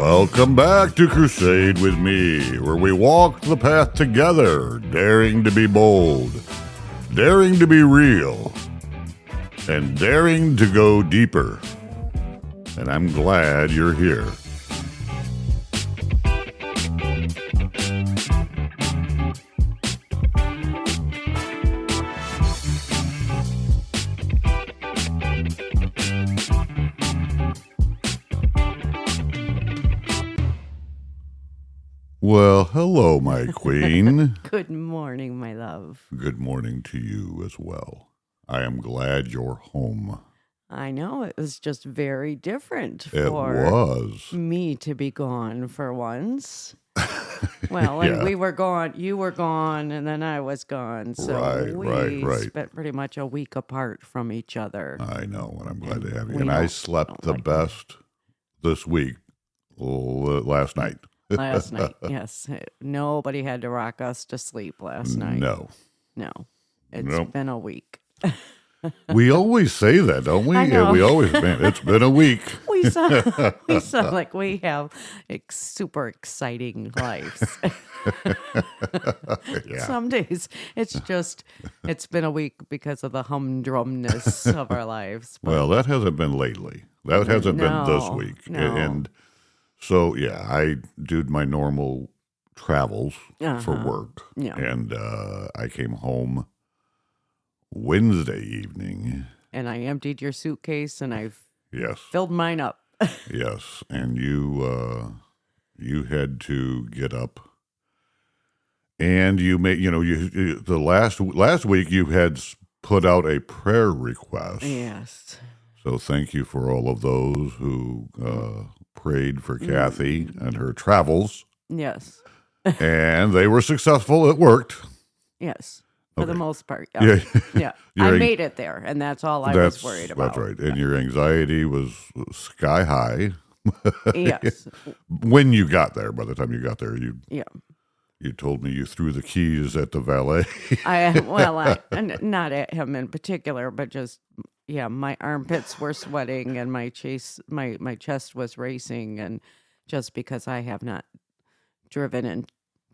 Welcome back to Crusade with me, where we walk the path together, daring to be bold, daring to be real, and daring to go deeper. And I'm glad you're here. Well, hello, my queen. Good morning, my love. Good morning to you as well. I am glad you're home. I know it was just very different It for was. me to be gone for once. Well, and Yeah. we were gone, you were gone, and then I was gone. So Right. spent pretty much a week apart from each other. I know, and I'm glad to have you. we And I don't- slept don't the like best this week, last night. Last night, yes. Nobody had to rock us to sleep last night. No. It's Nope. been a week. We always say that, don't we? I know. Yeah, we always, man, it's been a week. We sound like we have super exciting lives. Yeah. Some days it's been a week because of the humdrumness of our lives. But Well, that hasn't been lately. That hasn't been this No, week. no. And so, yeah, I did my normal travels for Uh-huh. work. Yeah. And I came home Wednesday evening. And I emptied your suitcase and I Yes. filled mine up. Yes. And you had to get up. And you made, the last week you had put out a prayer request. Yes. So thank you for all of those who prayed for Kathy and her travels. Yes. And they were successful. It worked. Yes. For the Okay. most part. Yeah. Yeah. I Your- made it there, and that's all I was worried about. That's right. And your anxiety was sky high. Yes. When you got there, by the time you got there, Yeah. you told me you threw the keys at the valet. And not at him in particular, but just, my armpits were sweating and my chest was racing. And just because I have not driven in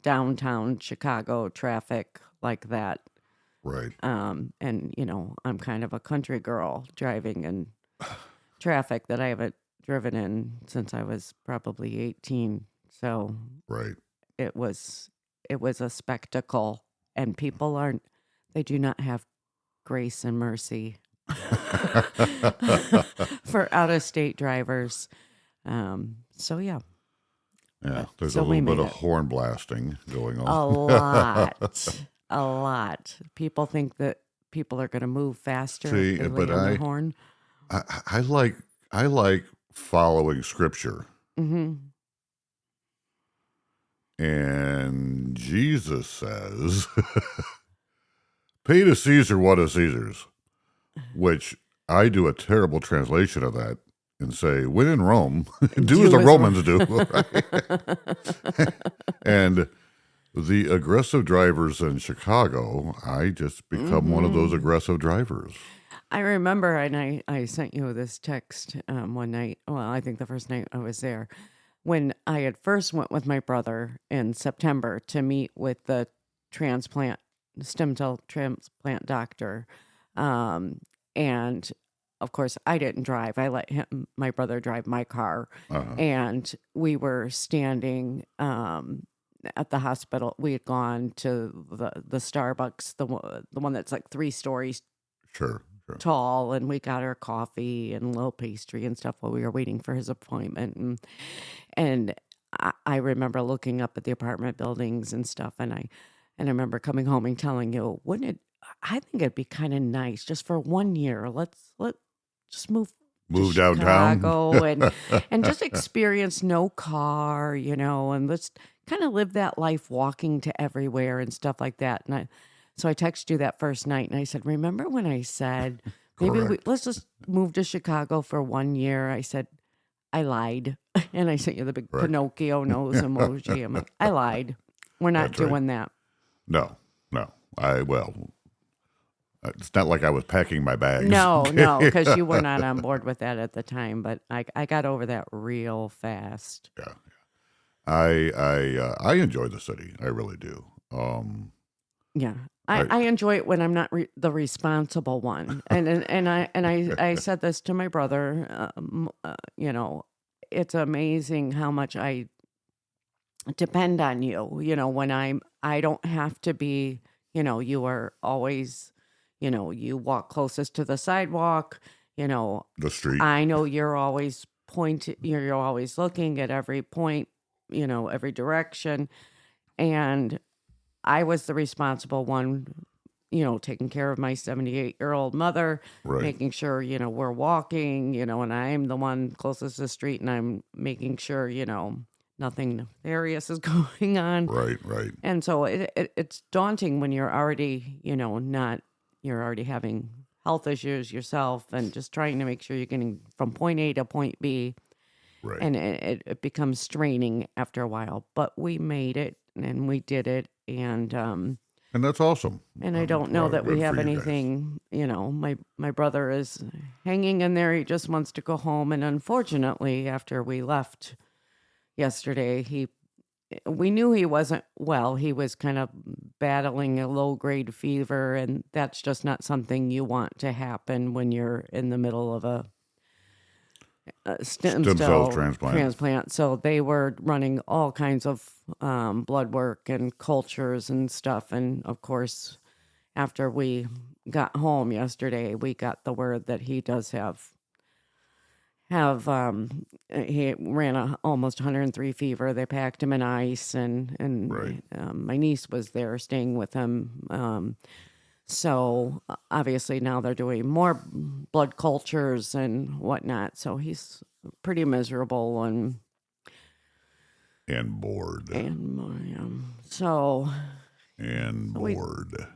downtown Chicago traffic like that. Right. And, I'm kind of a country girl driving in traffic that I haven't driven in since I was probably 18. So Right. it was a spectacle, and people they do not have grace and mercy for out-of-state drivers. So yeah, Yeah. There's So a we little bit made of it. horn blasting going on. a lot. People think that people are going to move faster See, if they but lay on I- the horn. I like following scripture. Mm-hmm. And Jesus says, pay to Caesar what is Caesar's, which I do a terrible translation of that and say, when in Rome, do as the Romans do. Right? And the aggressive drivers in Chicago, I just become one of those aggressive drivers. I remember, and I sent you this text one night. Well, I think the first night I was there, when I had first went with my brother in September to meet with the stem cell transplant doctor. And of course, I didn't drive. I let my brother drive my car. Uh-huh. And we were standing at the hospital. We had gone to the Starbucks, the one that's like 3 stories Sure. tall, and we got our coffee and a little pastry and stuff while we were waiting for his appointment. And I remember looking up at the apartment buildings and stuff, and I remember coming home and telling you, I think it'd be kind of nice just for 1 year. Let's just move to downtown. Chicago and just experience no car, and let's kind of live that life walking to everywhere and stuff like that. So I texted you that first night, and I said, remember when I said, maybe Correct. let's just move to Chicago for 1 year? I said, I lied. And I sent you the big Right. Pinocchio nose emoji. I'm like, I lied. We're not That's right. doing that. No. It's not like I was packing my bags. No, Okay. because you were not on board with that at the time, but I got over that real fast. Yeah. I enjoy the city. I really do. Yeah. I I enjoy it when I'm not the responsible one. And I said this to my brother, it's amazing how much I depend on you, when I don't have to be, you are always, you walk closest to the sidewalk, you know, the street. I know you're always you're always looking at every point, every direction. And I was the responsible one, taking care of my 78-year-old mother, Right. making sure, we're walking, and I'm the one closest to the street and I'm making sure, nothing nefarious is going on. Right. Right. And so it's daunting when you're already, you're already having health issues yourself and just trying to make sure you're getting from point A to point B. Right. And it becomes straining after a while. But we made it and we did it. And that's awesome. And I don't know that we Good for have you guys. anything, my brother is hanging in there. He just wants to go home. And unfortunately, after we left yesterday, we knew he wasn't well. He was kind of battling a low-grade fever, and that's just not something you want to happen when you're in the middle of a stem cells cell transplant. So they were running all kinds of blood work and cultures and stuff. And of course, after we got home yesterday, we got the word that he does have he ran almost 103 fever. They packed him in ice, and Right. my niece was there staying with him. So obviously now they're doing more blood cultures and whatnot. So he's pretty miserable And bored. So And bored.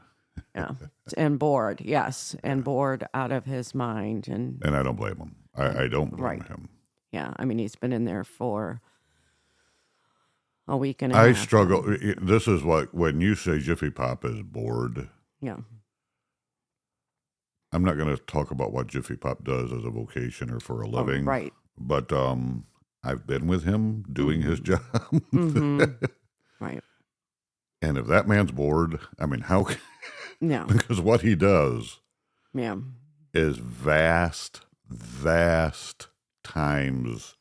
yeah, and bored. Yes, and bored out of his mind. And I don't blame him. I don't blame right. him. Yeah, I mean he's been in there for a week and a I half. struggle. This is what, when you say Jiffy Pop is bored, Yeah. I'm not going to talk about what Jiffy Pop does as a vocation or for a living. Right. But I've been with him doing his job. Right. And if that man's bored, I mean, how? Yeah. Because what he does Yeah. is vast times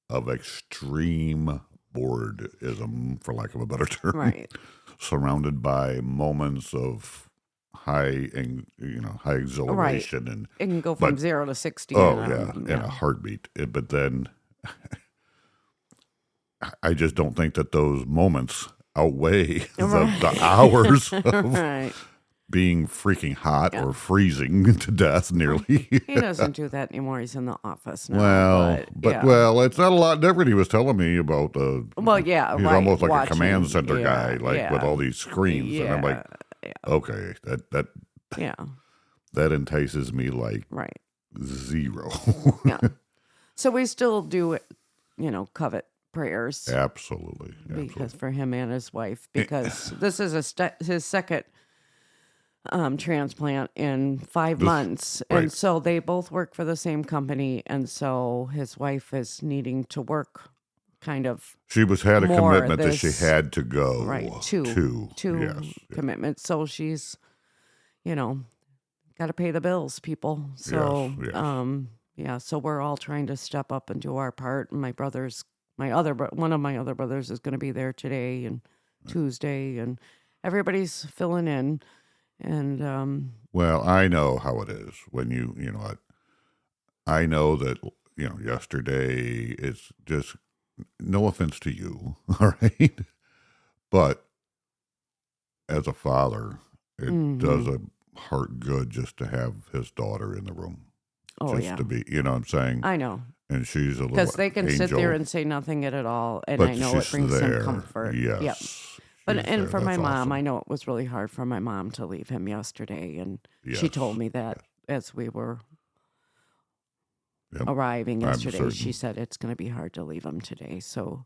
of extreme boredism, for lack of a better term. Right. Surrounded by moments of high exhilaration. And It can go from 0 to 60. in a heartbeat. But then I just don't think that those moments outweigh the hours of Right. being freaking hot or freezing to death nearly. He doesn't do that anymore. He's in the office now. Well, it's not a lot different. He was telling me about the. Well, yeah, he's right. almost like Watching, a command center guy, yeah, with all these screens, and I'm like, okay, that yeah, that entices me like right. zero. Yeah. So we still do, covet prayers. Absolutely. Because for him and his wife, because this is his second transplant in 5 months. Right. And so they both work for the same company. And so his wife is needing to work kind of. She had a more commitment that she had to go. Right. Two Yes. commitments. So she's, got to pay the bills, people. So, Yes. So we're all trying to step up and do our part. And one of my other brothers is going to be there today and Tuesday, and everybody's filling in. And well, I know how it is when I know that yesterday, it's just, no offense to you, all right, but as a father, it does a heart good just to have his daughter in the room. To be, what I'm saying. I know. And she's a little because they can angel, sit there and say nothing at all, and but I know it brings there. some comfort. Yes. Yep. And for my mom, awesome. I know it was really hard for my mom to leave him yesterday, and she told me that as we were arriving yesterday. She said it's going to be hard to leave him today. So,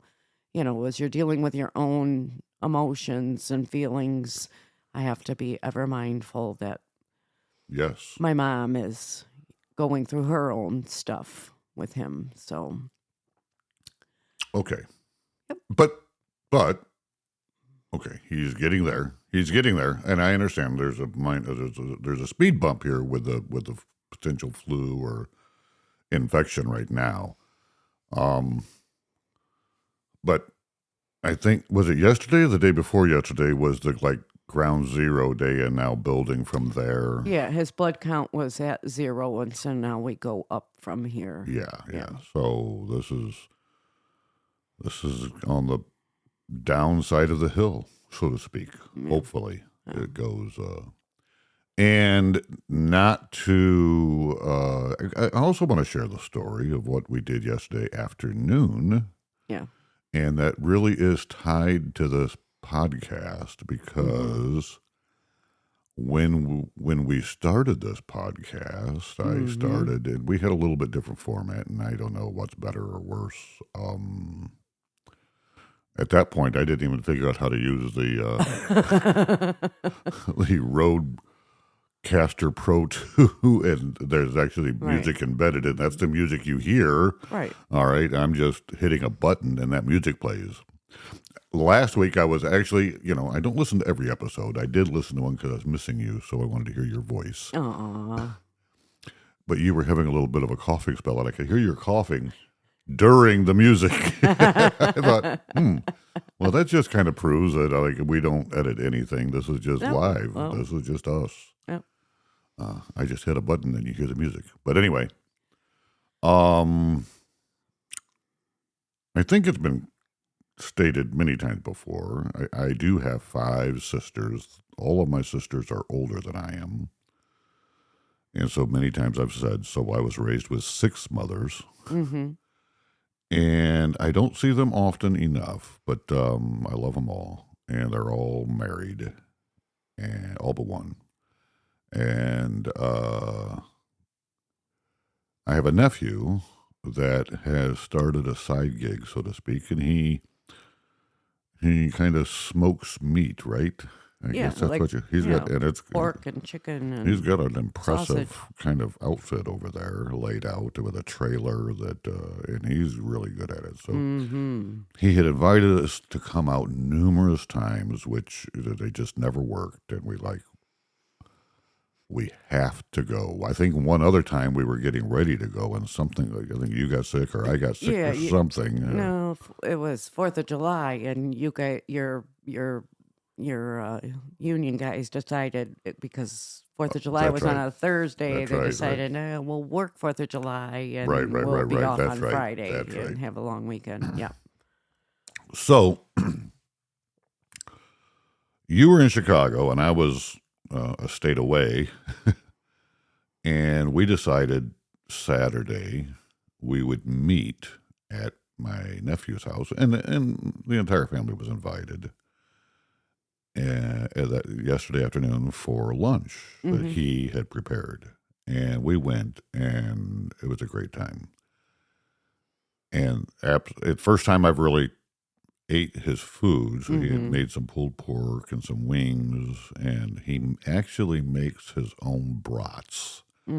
as you're dealing with your own emotions and feelings, I have to be ever mindful that Yes. my mom is going through her own stuff with him. So, Okay. Yep. But okay, he's getting there. He's getting there, and I understand there's a speed bump here with the potential flu or infection right now. But I think, was it yesterday or the day before yesterday was the like ground zero day, and now building from there. yeah, his blood count was at 0, and so now we go up from here. Yeah. So this is on the downside of the hill, so to speak. Yeah. Hopefully it goes. And not to. I also want to share the story of what we did yesterday afternoon. Yeah. And that really is tied to this podcast because when we started this podcast, I started, and we had a little bit different format, and I don't know what's better or worse. At that point, I didn't even figure out how to use the Rodecaster Pro 2, and there's actually music embedded in. That's the music you hear. Right. All right. I'm just hitting a button, and that music plays. Last week, I was actually, I don't listen to every episode. I did listen to one because I was missing you, so I wanted to hear your voice. Aww. But you were having a little bit of a coughing spell, and I could hear your coughing during the music. I thought, well, that just kind of proves that we don't edit anything. This is just live. Well. This is just us. Yep. I just hit a button and you hear the music. But anyway, I think it's been stated many times before. I do have 5 sisters. All of my sisters are older than I am. And so many times I've said, so I was raised with 6 mothers. Mm-hmm. And I don't see them often enough, but I love them all. And they're all married, and all but one. And I have a nephew that has started a side gig, so to speak, and he kind of smokes meat, right? I guess that's what he's got, and it's pork and chicken. And he's got an impressive sausage. kind of outfit over there laid out with a trailer and he's really good at it. So he had invited us to come out numerous times, which they just never worked, and we have to go. I think one other time we were getting ready to go, and something I think you got sick or I got sick or something. No, it was 4th of July, and you got your union guys decided because 4th of July was on a Thursday. They decided, we'll work 4th of July and we'll be off on Friday and have a long weekend. Yeah. So you were in Chicago and I was a state away, and we decided Saturday we would meet at my nephew's house, and the entire family was invited. Yesterday afternoon for lunch that he had prepared, and we went, and it was a great time. And it's first time I've really ate his food. So he had made some pulled pork and some wings, and he actually makes his own brats. I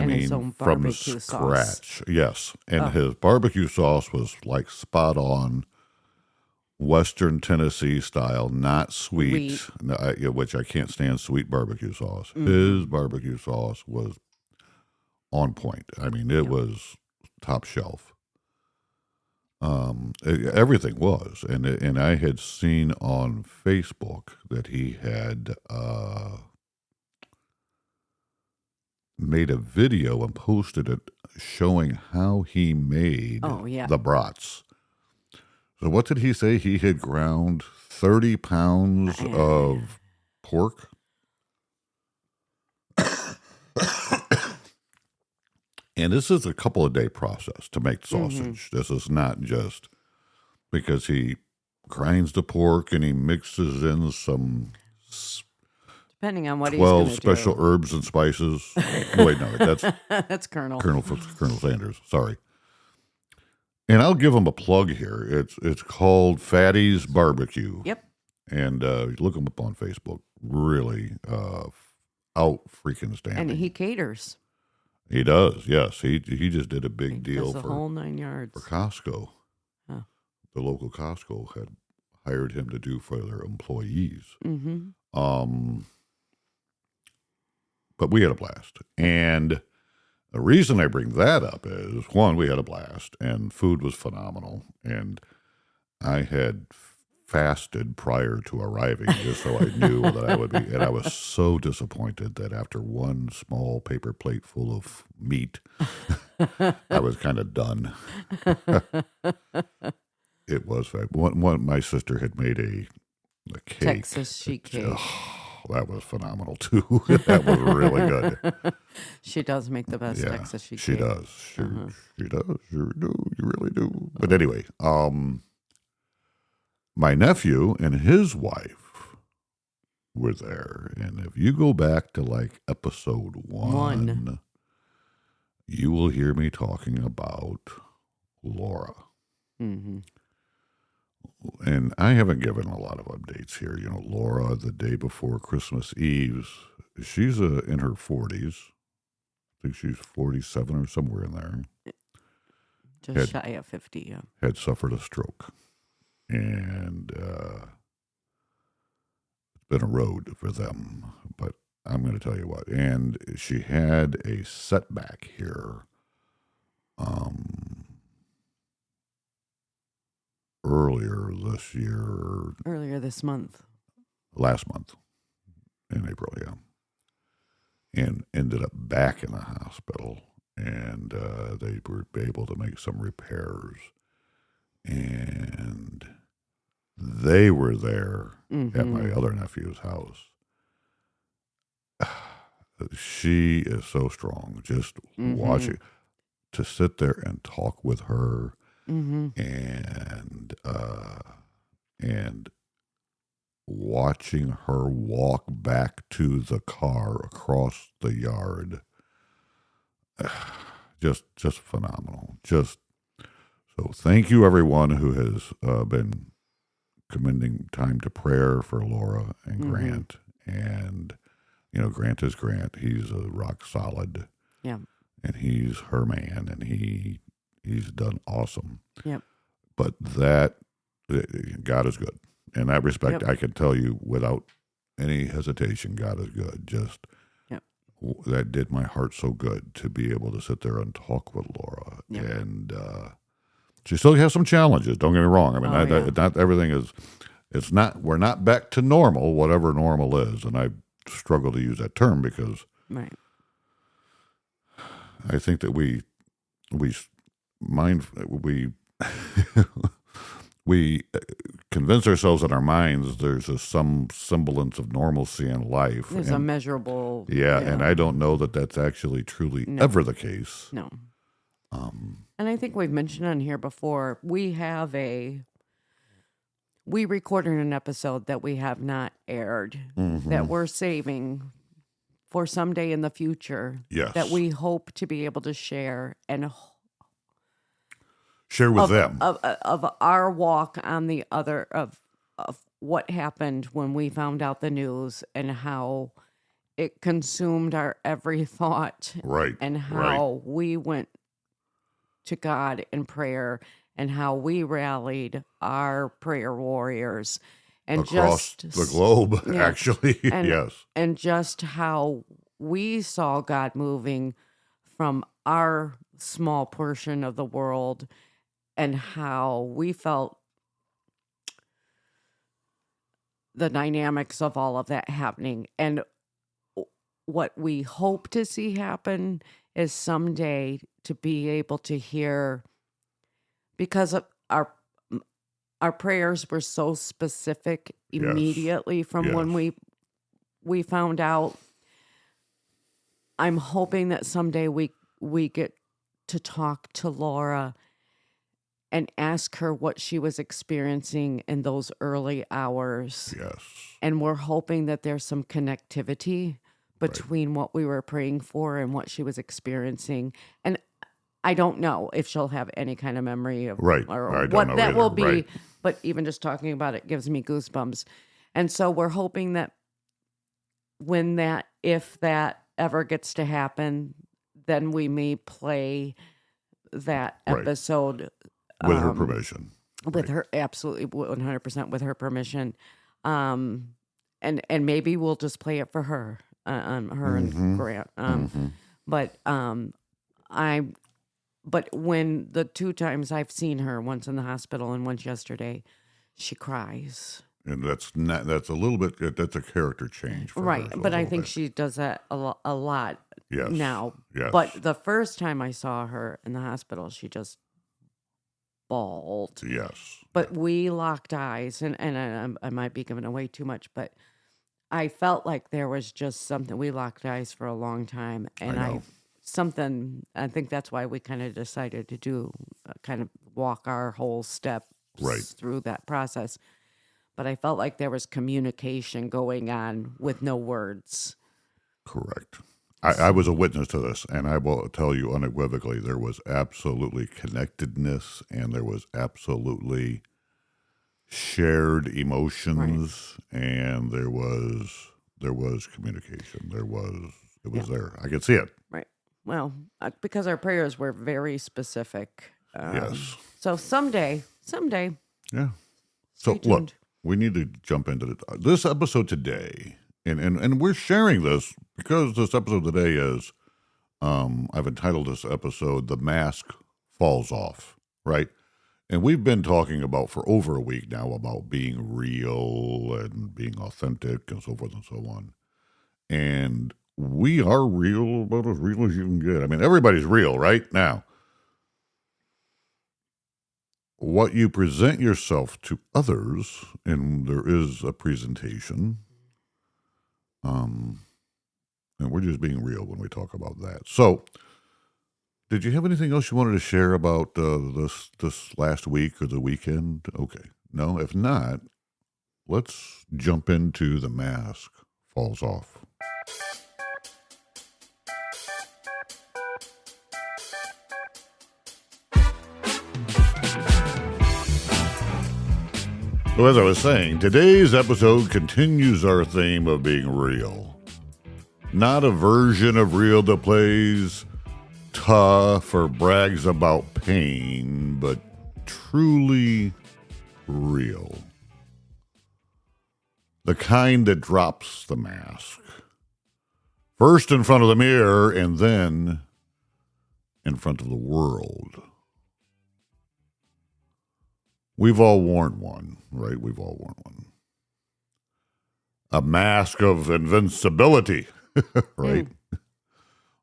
mean, from scratch. Yes, and his barbecue sauce was like spot on. Western Tennessee style, not sweet. Which I can't stand sweet barbecue sauce. His barbecue sauce was on point. I mean, it was top shelf. Everything was, and I had seen on Facebook that he had made a video and posted it showing how he made the brats. So what did he say? He had ground 30 pounds of pork. And this is a couple of day process to make sausage. This is not just because he grinds the pork and he mixes in some depending on what he's going to do. 12 special herbs and spices. Wait, no, that's Colonel Sanders. Sorry. And I'll give them a plug here. It's called Fatty's Barbecue. Yep. And look them up on Facebook. Really out freaking And standing. he caters. He does, yes. He just did a He big does deal the for whole 9 yards. Costco. Huh. The local Costco had hired him to do for their employees. Mm-hmm. But we had a blast. And the reason I bring that up is, one, we had a blast, and food was phenomenal. And I had fasted prior to arriving just so I knew that I would be. And I was so disappointed that after one small paper plate full of meat, I was kind of done. It was. One, my sister had made a cake. Texas sheet cake. Oh, that was phenomenal, too. That was really good. She does make the best Texas sheet she cake. does. She does. You do. You really do. But anyway, my nephew and his wife were there. And if you go back to like episode one, you will hear me talking about Laura. Mm-hmm. And I haven't given a lot of updates here. You know, Laura, the day before Christmas Eve, she's in her 40s. I think she's 47 or somewhere in there. Just shy of 50, yeah. Had suffered a stroke. And it's been a road for them. But I'm going to tell you what. And she had a setback here. Earlier this month. Last month in April, yeah. And ended up back in the hospital. And they were able to make some repairs. And they were there at my other nephew's house. She is so strong. Just watching, to sit there and talk with her, and watching her walk back to the car across the yard, just phenomenal. So thank you everyone who has been commending time to prayer for Laura and Grant. And you know, Grant is Grant. He's a rock solid. Yeah. And he's her man, and he's done awesome. Yep. But God is good. In that respect, I can tell you without any hesitation, God is good. Just that did my heart so good to be able to sit there and talk with Laura. Yep. And she still has some challenges. Don't get me wrong. I mean, not everything is. It's not. We're not back to normal, whatever normal is. And I struggle to use that term because I think that we convince ourselves in our minds there's some semblance of normalcy in life. There's a measurable. Yeah, and I don't know that that's actually truly ever the case. No. And I think we've mentioned on here before, we recorded an episode that we have not aired, that we're saving for someday in the future, that we hope to be able to share and share with them of our walk on the other of what happened when we found out the news and how it consumed our every thought, and how we went to God in prayer and how we rallied our prayer warriors and across the globe, actually. And just how we saw God moving from our small portion of the world, and how we felt the dynamics of all of that happening. And what we hope to see happen is someday to be able to hear, because of our prayers were so specific immediately from when we found out. I'm hoping that someday we get to talk to Laura and ask her what she was experiencing in those early hours. Yes. And we're hoping that there's some connectivity between what we were praying for and what she was experiencing. And I don't know if she'll have any kind of memory of or what that will be, but even just talking about it gives me goosebumps. And so we're hoping that when that if that ever gets to happen, then we may play that Right. episode With her permission. with her, absolutely 100% with her permission. And maybe we'll just play it for her, her and Grant. But but when the 2 times I've seen her, once in the hospital and once yesterday, she cries. And that's a little bit, that's a character change for Right, her. but I think she does that a lot Yes. now. Yes. But the first time I saw her in the hospital, she just bawled. Yes. But we locked eyes, and I might be giving away too much, but I felt like there was just something. We locked eyes for a long time, and I think that's why we kind of decided to do kind of walk our whole steps through that process. But I felt like there was communication going on with no words. Correct. I was a witness to this, and I will tell you unequivocally, there was absolutely connectedness, and there was absolutely shared emotions, and there was communication. It was there. I could see it. Right. Well, because our prayers were very specific. Yes. So someday. Yeah. Stay So tuned. look, we need to jump into this episode today, and we're sharing this because this episode today is, I've entitled this episode "The Mask Falls Off," right? And we've been talking about for over a week now about being real and being authentic and so forth and so on. And we are real, about as real as you can get. I mean, everybody's real right now. What you present yourself to others, and there is a presentation, and we're just being real when we talk about that. So, did you have anything else you wanted to share about this last week or the weekend? Okay. No? If not, let's jump into The Mask Falls Off. So as I was saying, today's episode continues our theme of being real. Not a version of real that plays tough or brags about pain, but truly real. The kind that drops the mask. First in front of the mirror and then in front of the world. We've all worn one, right? We've all worn one. A mask of invincibility, right?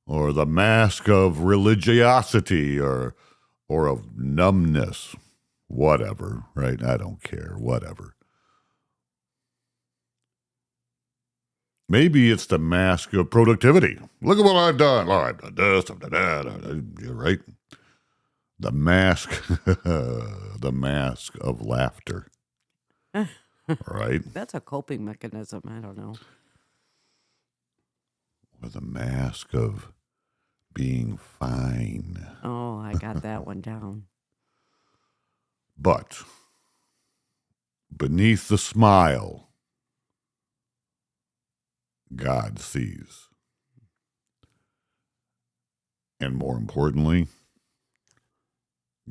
Or the mask of religiosity or of numbness, whatever, right? I don't care, whatever. Maybe it's the mask of productivity. Look at what I've done. Oh, I've done this, I've done that. You're right. The mask, the mask of laughter. Right? That's a coping mechanism. I don't know. Or the mask of being fine. Oh, I got that one down. But beneath the smile, God sees. And more importantly,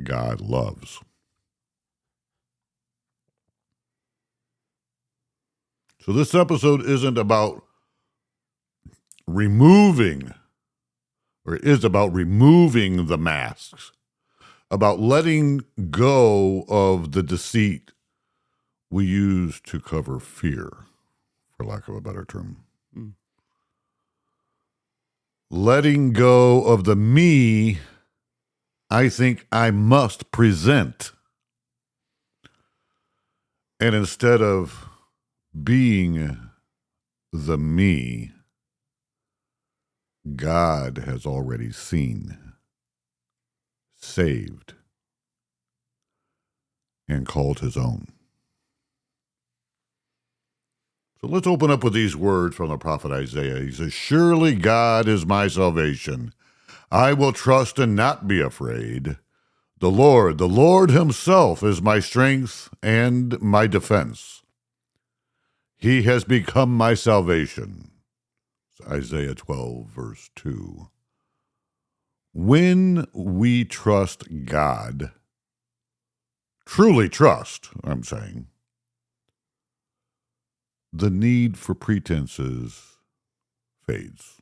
God loves. So this episode isn't about removing, or it is about removing the masks, about letting go of the deceit we use to cover fear, for lack of a better term. Letting go of the me I think I must present. And instead of being the me, God has already seen, saved, and called his own. So let's open up with these words from the prophet Isaiah. He says, "Surely God is my salvation. I will trust and not be afraid. The Lord himself is my strength and my defense. He has become my salvation." Isaiah 12, verse 2. When we trust God, truly trust, I'm saying, the need for pretenses fades.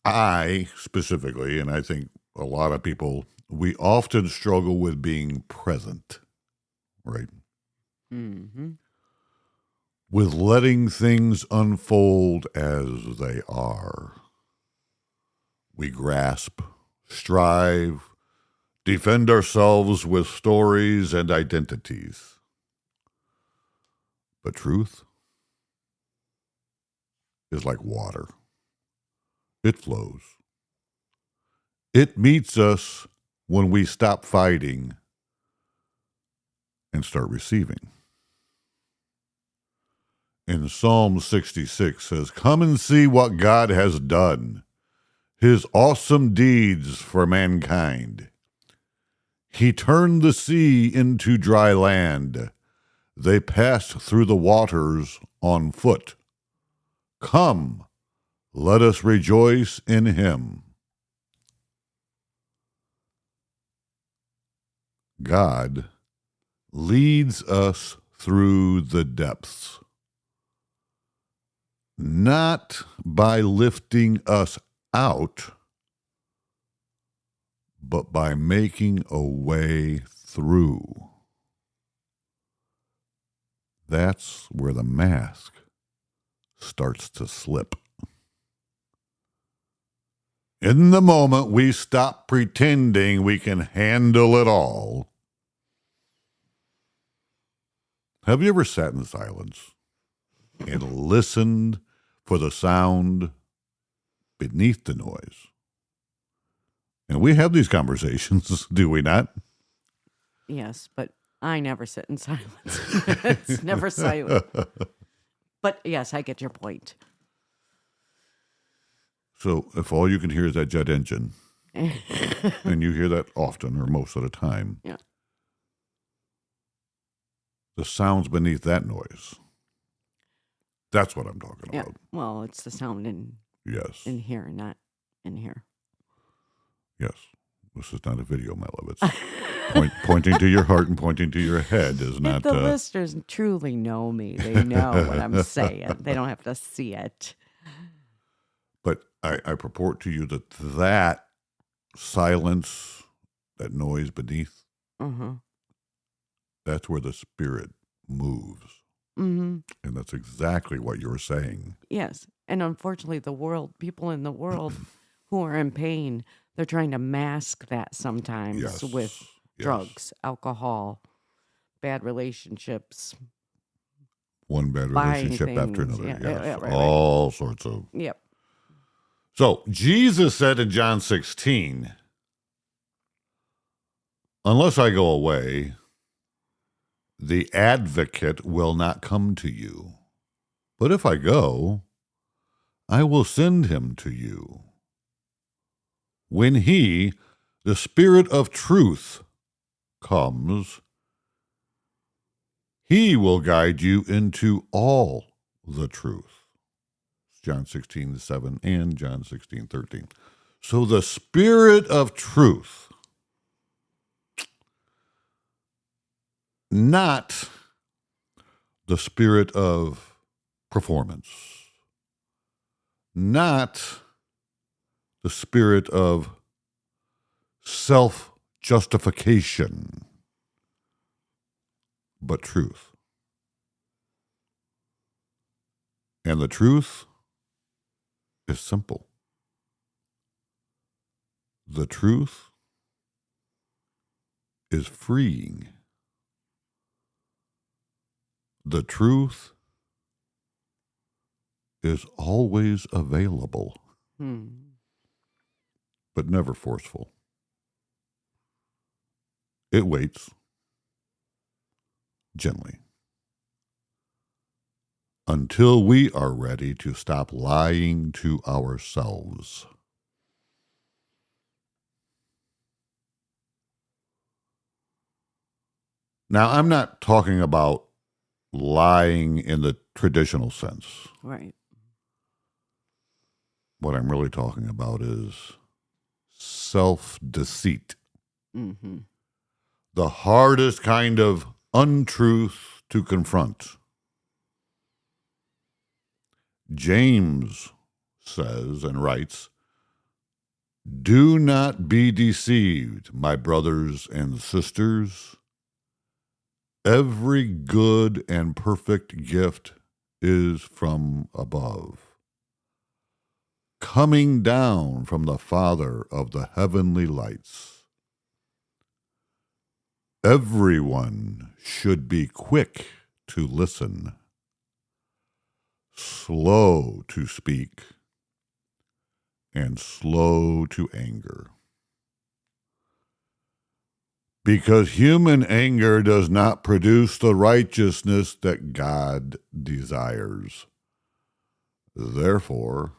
I specifically, and I think a lot of people, we often struggle with being present, right? Mm-hmm. With letting things unfold as they are. We grasp, strive, defend ourselves with stories and identities. But truth is like water. It flows. It meets us when we stop fighting and start receiving. In Psalm 66 says, "Come and see what God has done, his awesome deeds for mankind. He turned the sea into dry land. They passed through the waters on foot. Come, let us rejoice in him." God leads us through the depths, not by lifting us out, but by making a way through. That's where the mask starts to slip. In the moment we stop pretending we can handle it all. Have you ever sat in silence and listened for the sound beneath the noise? And we have these conversations, do we not? Yes, but I never sit in silence. It's never silent. But yes, I get your point. So if all you can hear is that jet engine, and you hear that often or most of the time, Yeah. the sounds beneath that noise, that's what I'm talking Yeah. about. Well, it's the sound in Yes. here, not in here. Yes. This is not a video, my love. It's pointing to your heart and pointing to your head is not... If the listeners truly know me, they know what I'm saying. They don't have to see it. But I purport to you that silence, that noise beneath, that's where the spirit moves. Mm-hmm. And that's exactly what you're saying. Yes. And unfortunately, people in the world who are in pain, they're trying to mask that sometimes with drugs, alcohol, bad relationships. One bad relationship after things. another. Right, all sorts of... Yep. So Jesus said in John 16, "Unless I go away, the advocate will not come to you. But if I go, I will send him to you. When he, the Spirit of truth, comes, he will guide you into all the truth." John 16:7 and John 16:13. So the Spirit of truth, not the spirit of performance, not the spirit of self-justification, but truth. And the truth is simple. The truth is freeing. The truth is always available, but never forceful. It waits gently until we are ready to stop lying to ourselves. Now, I'm not talking about lying in the traditional sense. Right. What I'm really talking about is self-deceit. Mm-hmm. The hardest kind of untruth to confront. James says and writes, "Do not be deceived, my brothers and sisters. Every good and perfect gift is from above, coming down from the Father of the heavenly lights. Everyone should be quick to listen, slow to speak, and slow to anger. Because human anger does not produce the righteousness that God desires. Therefore,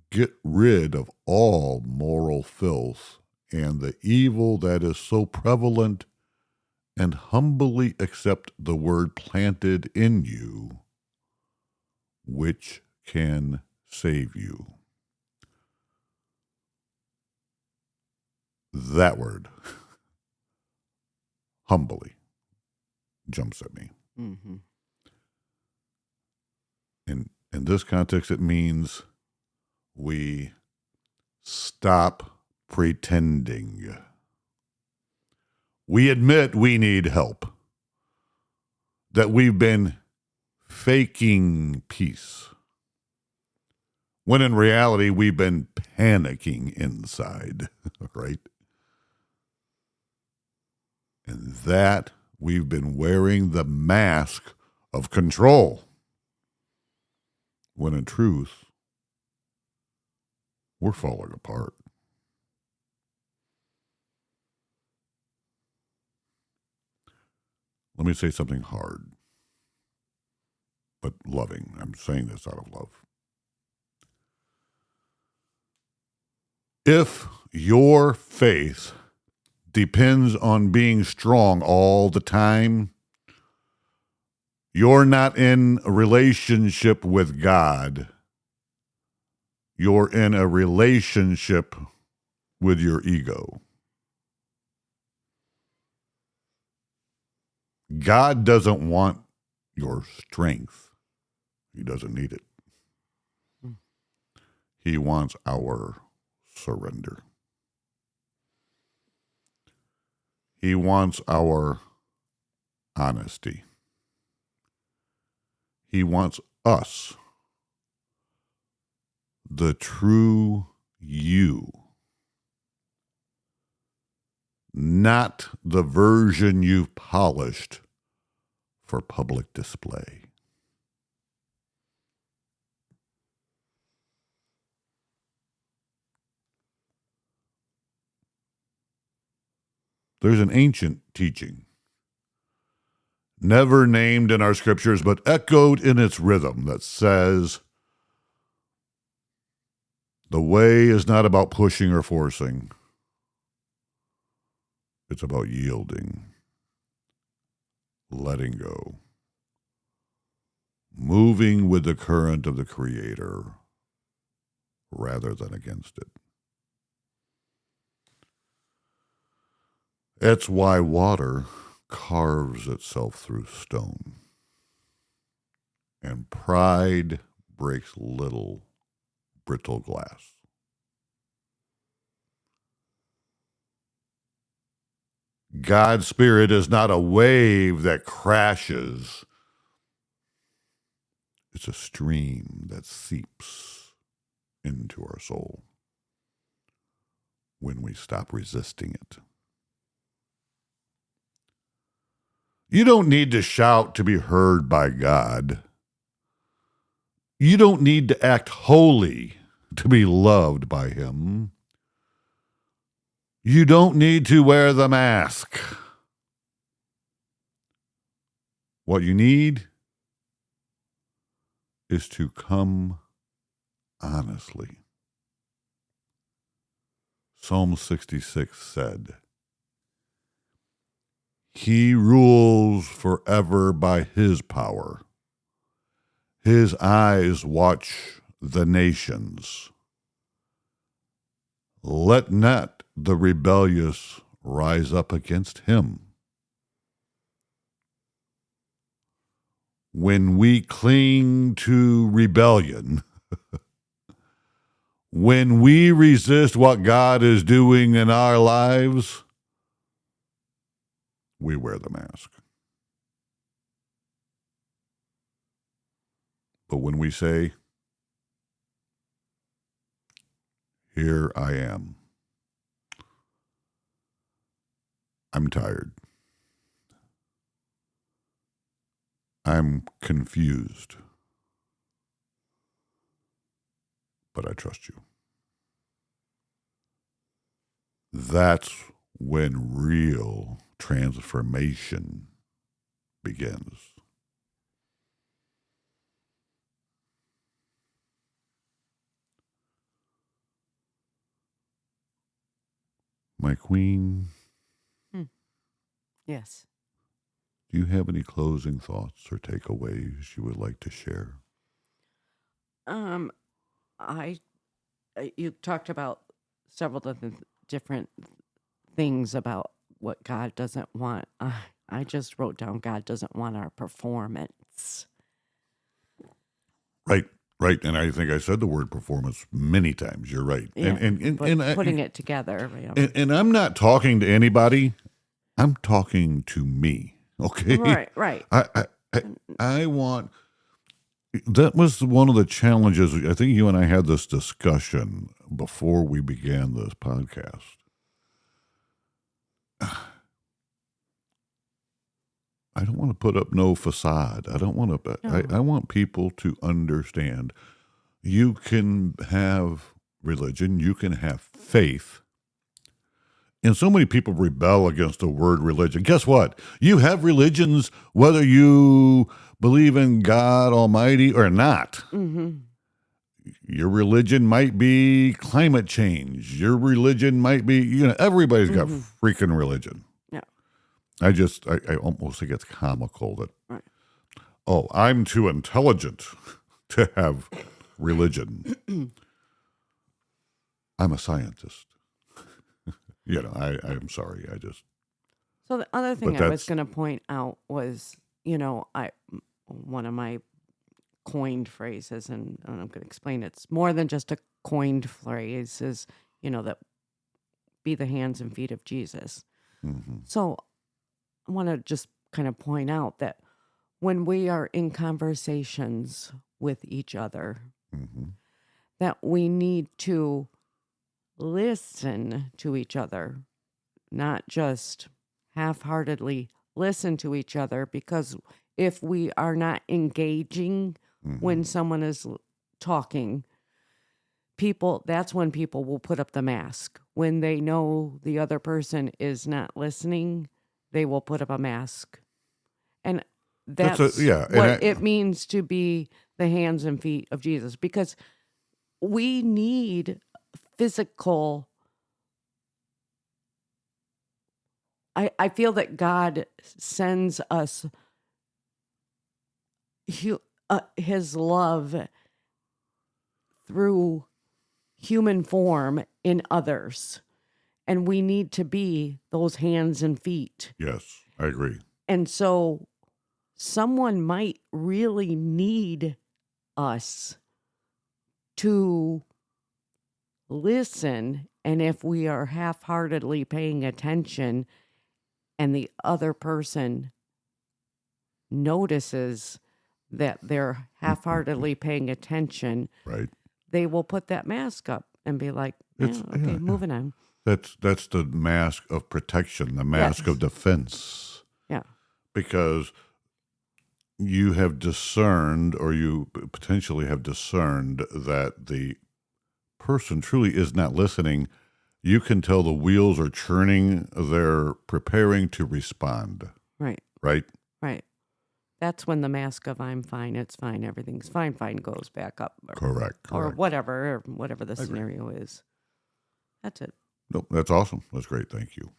get rid of all moral filth and the evil that is so prevalent, and humbly accept the word planted in you, which can save you." That word, humbly, jumps at me. Mm-hmm. In this context, it means we stop pretending. We admit we need help, that we've been faking peace, when in reality we've been panicking inside, right? And that we've been wearing the mask of control, when in truth, we're falling apart. Let me say something hard, but loving. I'm saying this out of love. If your faith depends on being strong all the time, you're not in a relationship with God. You're in a relationship with your ego. God doesn't want your strength. He doesn't need it. He wants our surrender. He wants our honesty. He wants us, the true you, not the version you've polished for public display. There's an ancient teaching, never named in our scriptures, but echoed in its rhythm, that says, the way is not about pushing or forcing. It's about yielding, letting go, moving with the current of the Creator rather than against it. It's why water carves itself through stone, and pride breaks little brittle glass. God's Spirit is not a wave that crashes. It's a stream that seeps into our soul when we stop resisting it. You don't need to shout to be heard by God. You don't need to act holy to be loved by Him. You don't need to wear the mask. What you need is to come honestly. Psalm 66 said, He rules forever by his power. His eyes watch the nations. Let not the rebellious rise up against him. When we cling to rebellion, when we resist what God is doing in our lives, we wear the mask. But when we say, here I am, I'm tired, I'm confused, but I trust you. That's when real transformation begins. My queen, Yes. do you have any closing thoughts or takeaways you would like to share? I you talked about several different things about what God doesn't want. I just wrote down God doesn't want our performance. Right, right. And I think I said the word performance many times. You're right. Yeah, And putting it together. and I'm not talking to anybody. I'm talking to me. Okay. Right. I want. That was one of the challenges. I think you and I had this discussion before we began this podcast. I don't want to put up no facade. I don't want to. No. I want people to understand. You can have religion. You can have faith. And so many people rebel against the word religion. Guess what? You have religions whether you believe in God Almighty or not. Mm-hmm. Your religion might be climate change. Your religion might be, everybody's got freaking religion. Yeah. I almost think it's comical that, Right. oh, I'm too intelligent to have religion. I'm a scientist. I'm sorry. So the other thing But I was that's- going to point out was, one of my coined phrases, and I'm going to explain it's more than just a coined phrase, is, that be the hands and feet of Jesus. Mhm. So I want to just kind of point out that when we are in conversations with each other, Mhm. that we need to listen to each other, not just half-heartedly listen to each other, because if we are not engaging when someone is talking, that's when people will put up the mask. When they know the other person is not listening, they will put up a mask. And that's what it means to be the hands and feet of Jesus, because we need physical. I feel that God sends us his love through human form in others. And we need to be those hands and feet. Yes, I agree. And so someone might really need us to listen. And if we are half-heartedly paying attention and the other person notices that they're half-heartedly paying attention, Right. they will put that mask up and be like, moving on. That's the mask of protection, the mask of defense. Yeah. Because you have discerned, or you potentially have discerned, that the person truly is not listening. You can tell the wheels are churning. They're preparing to respond. Right. Right? Right. That's when the mask of I'm fine, it's fine, everything's fine goes back up. Correct. Or whatever the scenario is. That's it. Nope, that's awesome. That's great. Thank you.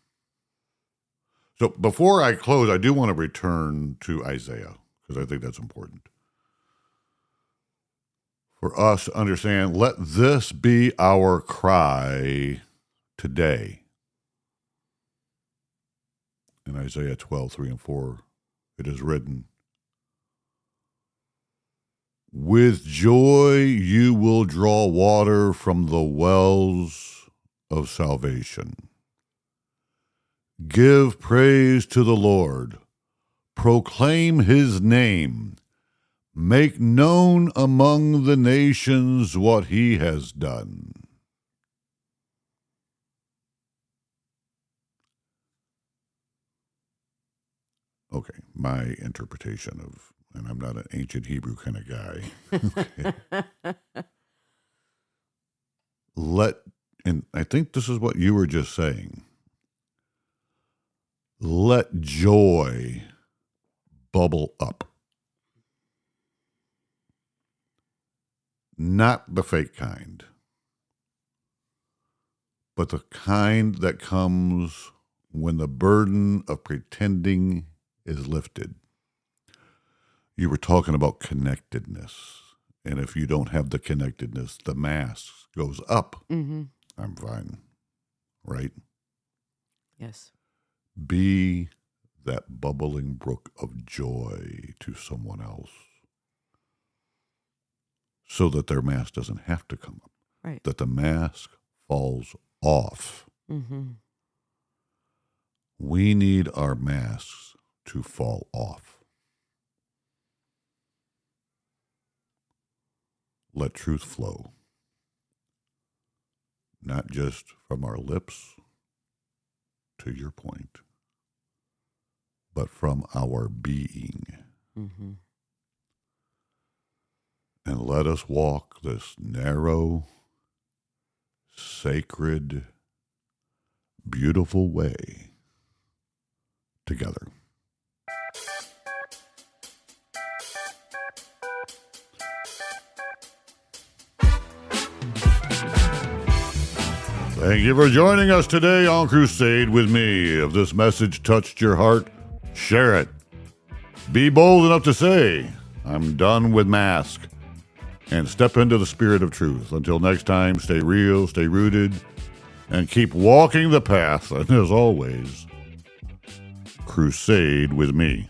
So before I close, I do want to return to Isaiah because I think that's important. For us to understand, let this be our cry today. In Isaiah 12:3-4, it is written, with joy you will draw water from the wells of salvation. Give praise to the Lord. Proclaim his name. Make known among the nations what he has done. Okay, my interpretation of, and I'm not an ancient Hebrew kind of guy. Okay. And I think this is what you were just saying. Let joy bubble up. Not the fake kind, but the kind that comes when the burden of pretending is lifted. You were talking about connectedness. And if you don't have the connectedness, the mask goes up. Mm-hmm. I'm fine. Right? Yes. Be that bubbling brook of joy to someone else so that their mask doesn't have to come up. Right. That the mask falls off. Mm-hmm. We need our masks to fall off. Let truth flow. Not just from our lips, to your point, but from our being. Mm-hmm. And let us walk this narrow, sacred, beautiful way together. Thank you for joining us today on Crusade with me. If this message touched your heart, share it. Be bold enough to say, I'm done with mask, and step into the spirit of truth. Until next time, stay real, stay rooted, and keep walking the path. And as always, crusade with me.